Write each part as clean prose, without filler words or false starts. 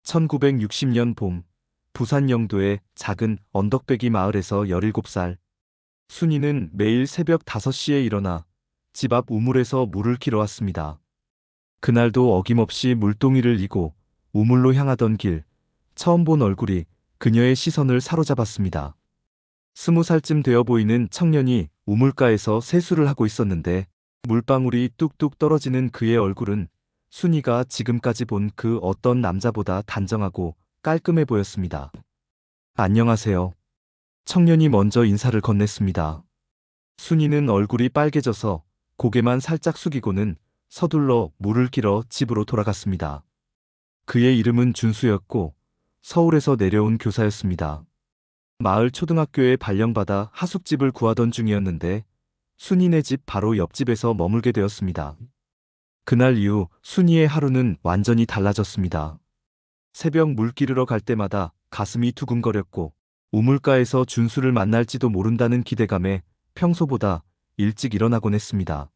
1960년 봄, 부산 영도의 작은 언덕배기 마을에서 17살 순이는 매일 새벽 5시에 일어나 집 앞 우물에서 물을 길어 왔습니다. 그날도 어김없이 물동이를 이고 우물로 향하던 길, 처음 본 얼굴이 그녀의 시선을 사로잡았습니다. 20살쯤 되어 보이는 청년이 우물가에서 세수를 하고 있었는데 물방울이 뚝뚝 떨어지는 그의 얼굴은 순이가 지금까지 본 그 어떤 남자보다 단정하고 깔끔해 보였습니다. 안녕하세요. 청년이 먼저 인사를 건넸습니다. 순이는 얼굴이 빨개져서 고개만 살짝 숙이고는 서둘러 물을 길어 집으로 돌아갔습니다. 그의 이름은 준수였고 서울에서 내려온 교사였습니다. 마을 초등학교에 발령받아 하숙집을 구하던 중이었는데 순이네 집 바로 옆집에서 머물게 되었습니다. 그날 이후 순이의 하루는 완전히 달라졌습니다. 새벽 물 기르러 갈 때마다 가슴이 두근거렸고 우물가에서 준수를 만날지도 모른다는 기대감에 평소보다 일찍 일어나곤 했습니다.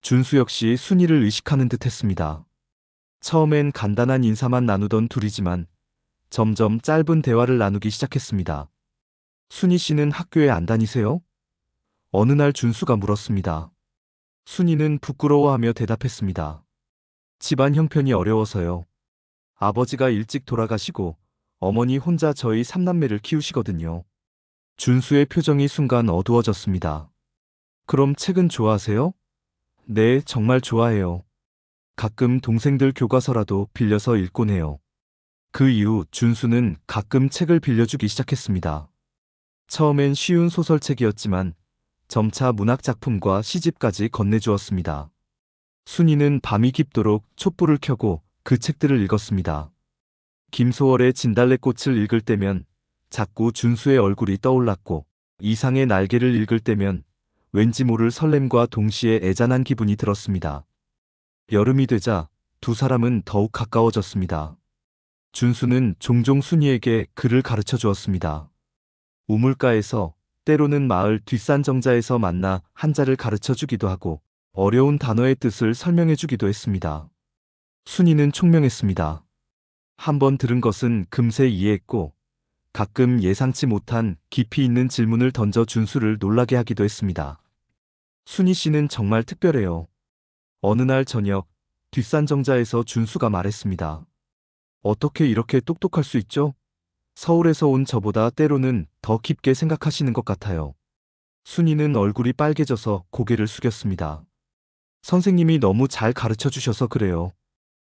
준수 역시 순이를 의식하는 듯 했습니다. 처음엔 간단한 인사만 나누던 둘이지만 점점 짧은 대화를 나누기 시작했습니다. 순이 씨는 학교에 안 다니세요? 어느 날 준수가 물었습니다. 순이는 부끄러워하며 대답했습니다. 집안 형편이 어려워서요. 아버지가 일찍 돌아가시고 어머니 혼자 저희 3남매를 키우시거든요. 준수의 표정이 순간 어두워졌습니다. 그럼 책은 좋아하세요? 네, 정말 좋아해요. 가끔 동생들 교과서라도 빌려서 읽곤 해요. 그 이후 준수는 가끔 책을 빌려주기 시작했습니다. 처음엔 쉬운 소설책이었지만 점차 문학작품과 시집까지 건네주었습니다. 순이는 밤이 깊도록 촛불을 켜고 그 책들을 읽었습니다. 김소월의 진달래꽃을 읽을 때면 자꾸 준수의 얼굴이 떠올랐고 이상의 날개를 읽을 때면 왠지 모를 설렘과 동시에 애잔한 기분이 들었습니다. 여름이 되자 두 사람은 더욱 가까워졌습니다. 준수는 종종 순이에게 글을 가르쳐 주었습니다. 우물가에서 때로는 마을 뒷산정자에서 만나 한자를 가르쳐 주기도 하고 어려운 단어의 뜻을 설명해 주기도 했습니다. 순이는 총명했습니다. 한번 들은 것은 금세 이해했고 가끔 예상치 못한 깊이 있는 질문을 던져 준수를 놀라게 하기도 했습니다. 순이 씨는 정말 특별해요. 어느 날 저녁 뒷산정자에서 준수가 말했습니다. 어떻게 이렇게 똑똑할 수 있죠? 서울에서 온 저보다 때로는 더 깊게 생각하시는 것 같아요. 순이는 얼굴이 빨개져서 고개를 숙였습니다. 선생님이 너무 잘 가르쳐 주셔서 그래요.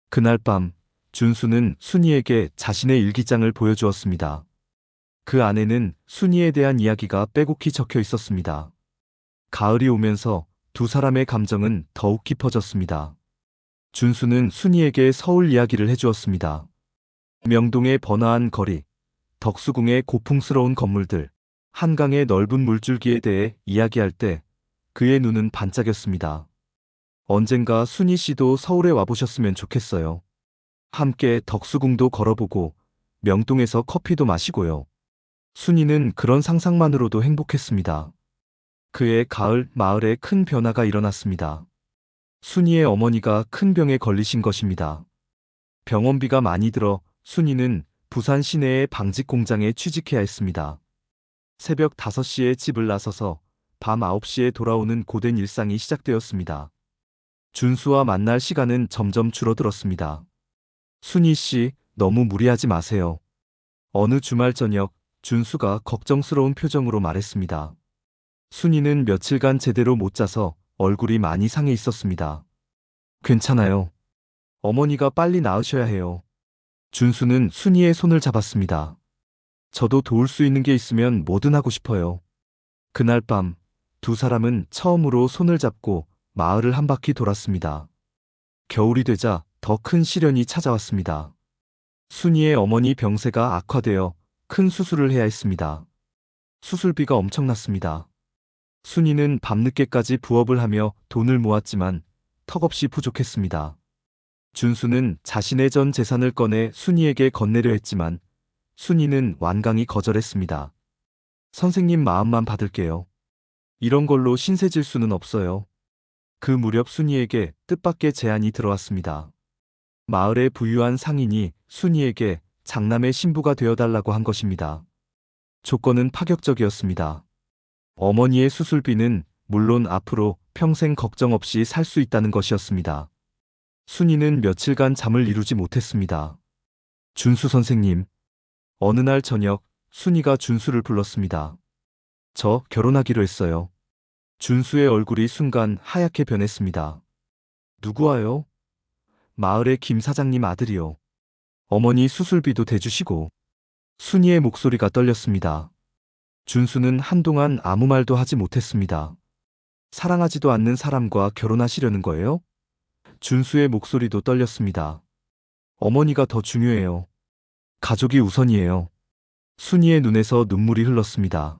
그날 밤 준수는 순이에게 자신의 일기장을 보여주었습니다. 그 안에는 순이에 대한 이야기가 빼곡히 적혀 있었습니다. 가을이 오면서 두 사람의 감정은 더욱 깊어졌습니다. 준수는 순이에게 서울 이야기를 해주었습니다. 명동의 번화한 거리, 덕수궁의 고풍스러운 건물들, 한강의 넓은 물줄기에 대해 이야기할 때 그의 눈은 반짝였습니다. 언젠가 순이 씨도 서울에 와보셨으면 좋겠어요. 함께 덕수궁도 걸어보고 명동에서 커피도 마시고요. 순이는 그런 상상만으로도 행복했습니다. 그의 가을 마을에 큰 변화가 일어났습니다. 순이의 어머니가 큰 병에 걸리신 것입니다. 병원비가 많이 들어 순이는 부산 시내의 방직 공장에 취직해야 했습니다. 새벽 5시에 집을 나서서 밤 9시에 돌아오는 고된 일상이 시작되었습니다. 준수와 만날 시간은 점점 줄어들었습니다. 순이 씨, 너무 무리하지 마세요. 어느 주말 저녁 준수가 걱정스러운 표정으로 말했습니다. 순이는 며칠간 제대로 못 자서 얼굴이 많이 상해 있었습니다. 괜찮아요. 어머니가 빨리 나으셔야 해요. 준수는 순이의 손을 잡았습니다. 저도 도울 수 있는 게 있으면 뭐든 하고 싶어요. 그날 밤 두 사람은 처음으로 손을 잡고 마을을 한 바퀴 돌았습니다. 겨울이 되자 더 큰 시련이 찾아왔습니다. 순이의 어머니 병세가 악화되어 큰 수술을 해야 했습니다. 수술비가 엄청났습니다. 순이는 밤늦게까지 부업을 하며 돈을 모았지만 턱없이 부족했습니다. 준수는 자신의 전 재산을 꺼내 순이에게 건네려 했지만 순이는 완강히 거절했습니다. 선생님 마음만 받을게요. 이런 걸로 신세 질 수는 없어요. 그 무렵 순이에게 뜻밖의 제안이 들어왔습니다. 마을의 부유한 상인이 순이에게 장남의 신부가 되어달라고 한 것입니다. 조건은 파격적이었습니다. 어머니의 수술비는 물론 앞으로 평생 걱정 없이 살 수 있다는 것이었습니다. 순이는 며칠간 잠을 이루지 못했습니다. 준수 선생님. 어느 날 저녁 순이가 준수를 불렀습니다. 저 결혼하기로 했어요. 준수의 얼굴이 순간 하얗게 변했습니다. 누구와요? 마을의 김 사장님 아들이요. 어머니 수술비도 대주시고. 순이의 목소리가 떨렸습니다. 준수는 한동안 아무 말도 하지 못했습니다. 사랑하지도 않는 사람과 결혼하시려는 거예요? 준수의 목소리도 떨렸습니다. 어머니가 더 중요해요. 가족이 우선이에요. 순이의 눈에서 눈물이 흘렀습니다.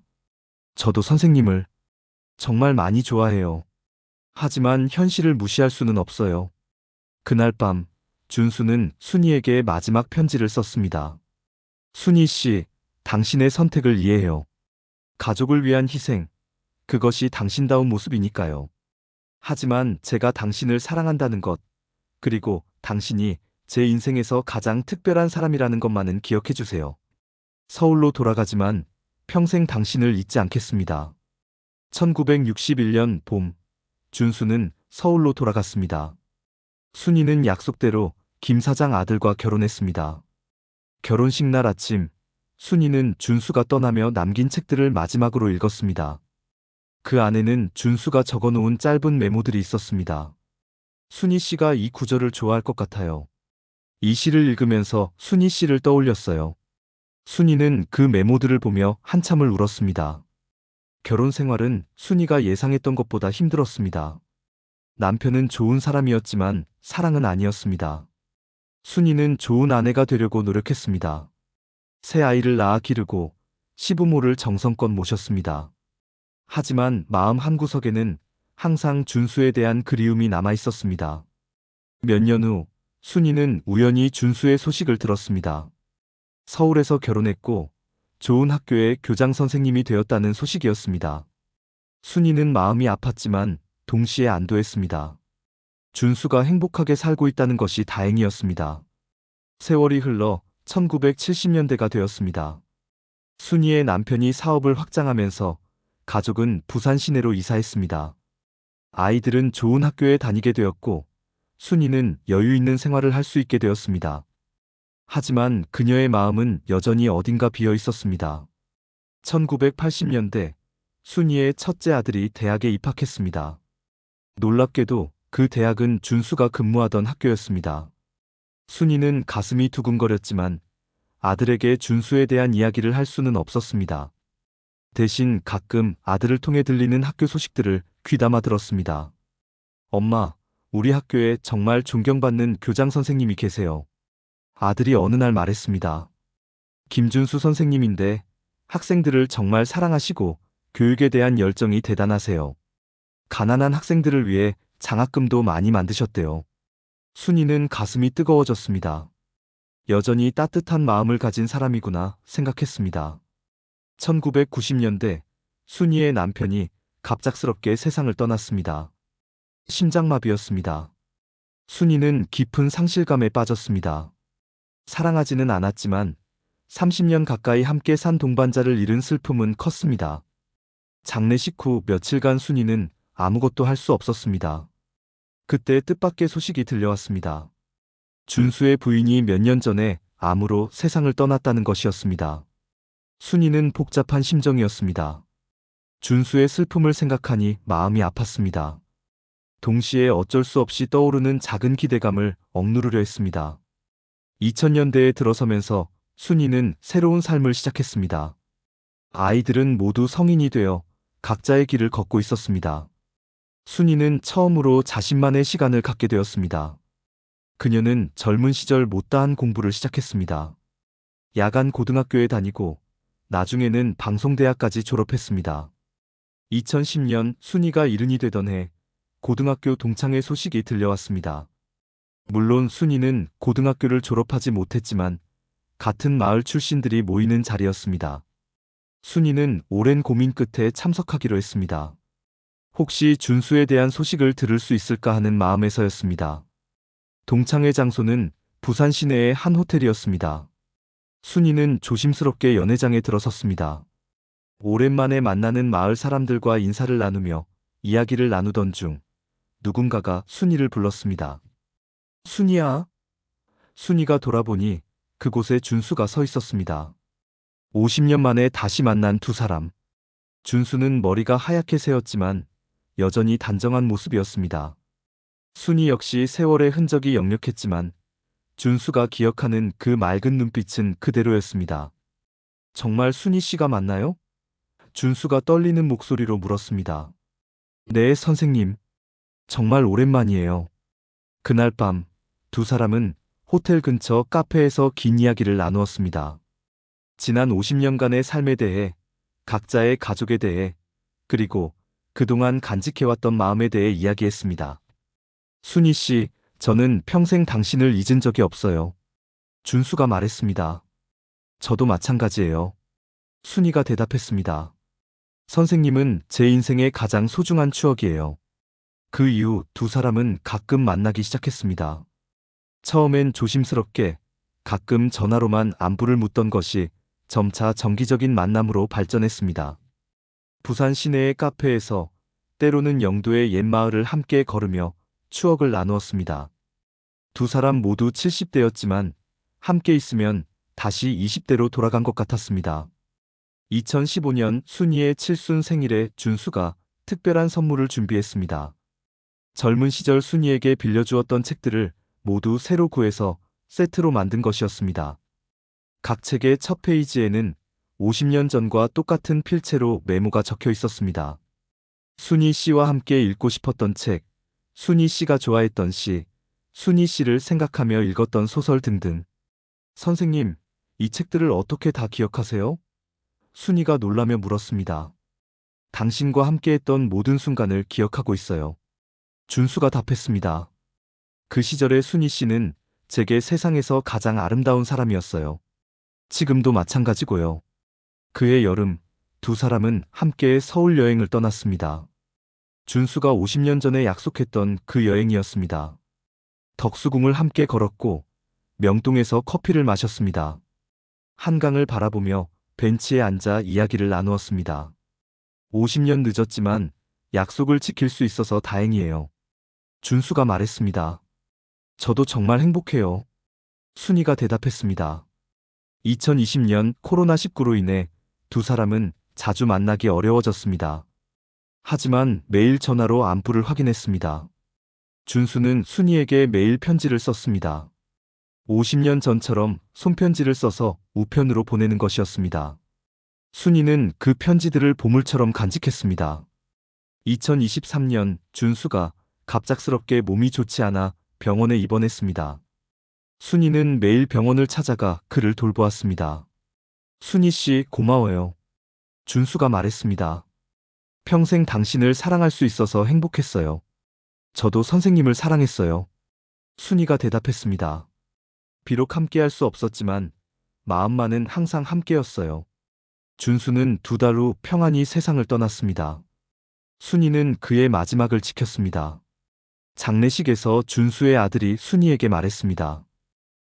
저도 선생님을 정말 많이 좋아해요. 하지만 현실을 무시할 수는 없어요. 그날 밤 준수는 순이에게 마지막 편지를 썼습니다. 순이 씨, 당신의 선택을 이해해요. 가족을 위한 희생, 그것이 당신다운 모습이니까요. 하지만 제가 당신을 사랑한다는 것, 그리고 당신이 제 인생에서 가장 특별한 사람이라는 것만은 기억해 주세요. 서울로 돌아가지만 평생 당신을 잊지 않겠습니다. 1961년 봄, 준수는 서울로 돌아갔습니다. 순이는 약속대로 김 사장 아들과 결혼했습니다. 결혼식 날 아침, 순이는 준수가 떠나며 남긴 책들을 마지막으로 읽었습니다. 그 안에는 준수가 적어놓은 짧은 메모들이 있었습니다. 순이 씨가 이 구절을 좋아할 것 같아요. 이 시를 읽으면서 순이 씨를 떠올렸어요. 순이는 그 메모들을 보며 한참을 울었습니다. 결혼 생활은 순이가 예상했던 것보다 힘들었습니다. 남편은 좋은 사람이었지만 사랑은 아니었습니다. 순이는 좋은 아내가 되려고 노력했습니다. 새 아이를 낳아 기르고 시부모를 정성껏 모셨습니다. 하지만 마음 한구석에는 항상 준수에 대한 그리움이 남아 있었습니다. 몇 년 후 순이는 우연히 준수의 소식을 들었습니다. 서울에서 결혼했고 좋은 학교의 교장 선생님이 되었다는 소식이었습니다. 순이는 마음이 아팠지만 동시에 안도했습니다. 준수가 행복하게 살고 있다는 것이 다행이었습니다. 세월이 흘러 1970년대가 되었습니다. 순이의 남편이 사업을 확장하면서 가족은 부산 시내로 이사했습니다. 아이들은 좋은 학교에 다니게 되었고 순이는 여유 있는 생활을 할 수 있게 되었습니다. 하지만 그녀의 마음은 여전히 어딘가 비어 있었습니다. 1980년대 순이의 첫째 아들이 대학에 입학했습니다. 놀랍게도 그 대학은 준수가 근무하던 학교였습니다. 순이는 가슴이 두근거렸지만 아들에게 준수에 대한 이야기를 할 수는 없었습니다. 대신 가끔 아들을 통해 들리는 학교 소식들을 귀담아 들었습니다. 엄마, 우리 학교에 정말 존경받는 교장 선생님이 계세요. 아들이 어느 날 말했습니다. 김준수 선생님인데 학생들을 정말 사랑하시고 교육에 대한 열정이 대단하세요. 가난한 학생들을 위해 장학금도 많이 만드셨대요. 순이는 가슴이 뜨거워졌습니다. 여전히 따뜻한 마음을 가진 사람이구나 생각했습니다. 1990년대 순이의 남편이 갑작스럽게 세상을 떠났습니다. 심장마비였습니다. 순이는 깊은 상실감에 빠졌습니다. 사랑하지는 않았지만 30년 가까이 함께 산 동반자를 잃은 슬픔은 컸습니다. 장례식 후 며칠간 순이는 아무것도 할 수 없었습니다. 그때 뜻밖의 소식이 들려왔습니다. 준수의 부인이 몇 년 전에 암으로 세상을 떠났다는 것이었습니다. 순이는 복잡한 심정이었습니다. 준수의 슬픔을 생각하니 마음이 아팠습니다. 동시에 어쩔 수 없이 떠오르는 작은 기대감을 억누르려 했습니다. 2000년대에 들어서면서 순이는 새로운 삶을 시작했습니다. 아이들은 모두 성인이 되어 각자의 길을 걷고 있었습니다. 순이는 처음으로 자신만의 시간을 갖게 되었습니다. 그녀는 젊은 시절 못다한 공부를 시작했습니다. 야간 고등학교에 다니고 나중에는 방송대학까지 졸업했습니다. 2010년 순이가 70이 되던 해 고등학교 동창회 소식이 들려왔습니다. 물론 순이는 고등학교를 졸업하지 못했지만 같은 마을 출신들이 모이는 자리였습니다. 순이는 오랜 고민 끝에 참석하기로 했습니다. 혹시 준수에 대한 소식을 들을 수 있을까 하는 마음에서였습니다. 동창회 장소는 부산 시내의 한 호텔이었습니다. 순이는 조심스럽게 연회장에 들어섰습니다. 오랜만에 만나는 마을 사람들과 인사를 나누며 이야기를 나누던 중 누군가가 순이를 불렀습니다. 순이야. 순이가 돌아보니 그곳에 준수가 서 있었습니다. 50년 만에 다시 만난 두 사람. 준수는 머리가 하얗게 새었지만 여전히 단정한 모습이었습니다. 순이 역시 세월의 흔적이 역력했지만 준수가 기억하는 그 맑은 눈빛은 그대로였습니다. 정말 순이 씨가 맞나요? 준수가 떨리는 목소리로 물었습니다. 네, 선생님. 정말 오랜만이에요. 그날 밤 두 사람은 호텔 근처 카페에서 긴 이야기를 나누었습니다. 지난 50년간의 삶에 대해, 각자의 가족에 대해, 그리고 그동안 간직해왔던 마음에 대해 이야기했습니다. 순이 씨, 저는 평생 당신을 잊은 적이 없어요. 준수가 말했습니다. 저도 마찬가지예요. 순이가 대답했습니다. 선생님은 제 인생의 가장 소중한 추억이에요. 그 이후 두 사람은 가끔 만나기 시작했습니다. 처음엔 조심스럽게, 가끔 전화로만 안부를 묻던 것이 점차 정기적인 만남으로 발전했습니다. 부산 시내의 카페에서, 때로는 영도의 옛마을을 함께 걸으며 추억을 나누었습니다. 두 사람 모두 70대였지만 함께 있으면 다시 20대로 돌아간 것 같았습니다. 2015년 순이의 칠순 생일에 준수가 특별한 선물을 준비했습니다. 젊은 시절 순이에게 빌려주었던 책들을 모두 새로 구해서 세트로 만든 것이었습니다. 각 책의 첫 페이지에는 50년 전과 똑같은 필체로 메모가 적혀 있었습니다. 순이 씨와 함께 읽고 싶었던 책, 순이 씨가 좋아했던 시, 순이 씨를 생각하며 읽었던 소설 등등. 선생님, 이 책들을 어떻게 다 기억하세요? 순이가 놀라며 물었습니다. 당신과 함께했던 모든 순간을 기억하고 있어요. 준수가 답했습니다. 그 시절의 순이 씨는 제게 세상에서 가장 아름다운 사람이었어요. 지금도 마찬가지고요. 그해 여름, 두 사람은 함께 서울 여행을 떠났습니다. 준수가 50년 전에 약속했던 그 여행이었습니다. 덕수궁을 함께 걸었고 명동에서 커피를 마셨습니다. 한강을 바라보며 벤치에 앉아 이야기를 나누었습니다. 50년 늦었지만 약속을 지킬 수 있어서 다행이에요. 준수가 말했습니다. 저도 정말 행복해요. 순이가 대답했습니다. 2020년 코로나19로 인해 두 사람은 자주 만나기 어려워졌습니다. 하지만 매일 전화로 안부를 확인했습니다. 준수는 순이에게 매일 편지를 썼습니다. 50년 전처럼 손편지를 써서 우편으로 보내는 것이었습니다. 순이는 그 편지들을 보물처럼 간직했습니다. 2023년 준수가 갑작스럽게 몸이 좋지 않아 병원에 입원했습니다. 순이는 매일 병원을 찾아가 그를 돌보았습니다. 순이 씨, 고마워요. 준수가 말했습니다. 평생 당신을 사랑할 수 있어서 행복했어요. 저도 선생님을 사랑했어요. 순이가 대답했습니다. 비록 함께할 수 없었지만 마음만은 항상 함께였어요. 준수는 2달 후 평안히 세상을 떠났습니다. 순이는 그의 마지막을 지켰습니다. 장례식에서 준수의 아들이 순이에게 말했습니다.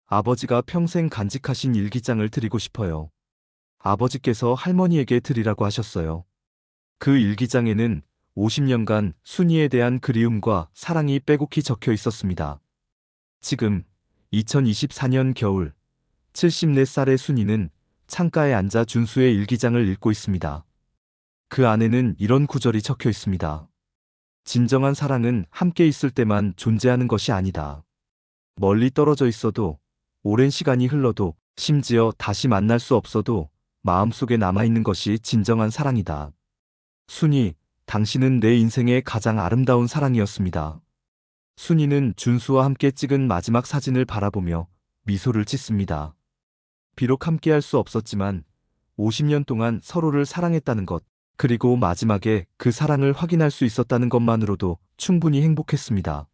아버지가 평생 간직하신 일기장을 드리고 싶어요. 아버지께서 할머니에게 드리라고 하셨어요. 그 일기장에는 50년간 순이에 대한 그리움과 사랑이 빼곡히 적혀 있었습니다. 지금 2024년 겨울 74살의 순이는 창가에 앉아 준수의 일기장을 읽고 있습니다. 그 안에는 이런 구절이 적혀 있습니다. 진정한 사랑은 함께 있을 때만 존재하는 것이 아니다. 멀리 떨어져 있어도, 오랜 시간이 흘러도, 심지어 다시 만날 수 없어도 마음속에 남아있는 것이 진정한 사랑이다. 순이, 당신은 내 인생의 가장 아름다운 사랑이었습니다. 순이는 준수와 함께 찍은 마지막 사진을 바라보며 미소를 짓습니다. 비록 함께할 수 없었지만 50년 동안 서로를 사랑했다는 것, 그리고 마지막에 그 사랑을 확인할 수 있었다는 것만으로도 충분히 행복했습니다.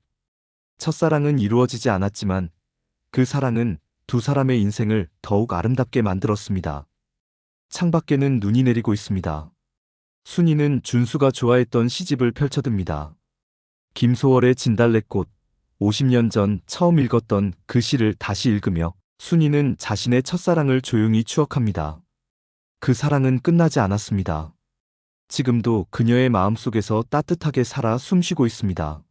첫사랑은 이루어지지 않았지만 그 사랑은 두 사람의 인생을 더욱 아름답게 만들었습니다. 창밖에는 눈이 내리고 있습니다. 순이는 준수가 좋아했던 시집을 펼쳐듭니다. 김소월의 진달래꽃, 50년 전 처음 읽었던 그 시를 다시 읽으며 순이는 자신의 첫사랑을 조용히 추억합니다. 그 사랑은 끝나지 않았습니다. 지금도 그녀의 마음속에서 따뜻하게 살아 숨쉬고 있습니다.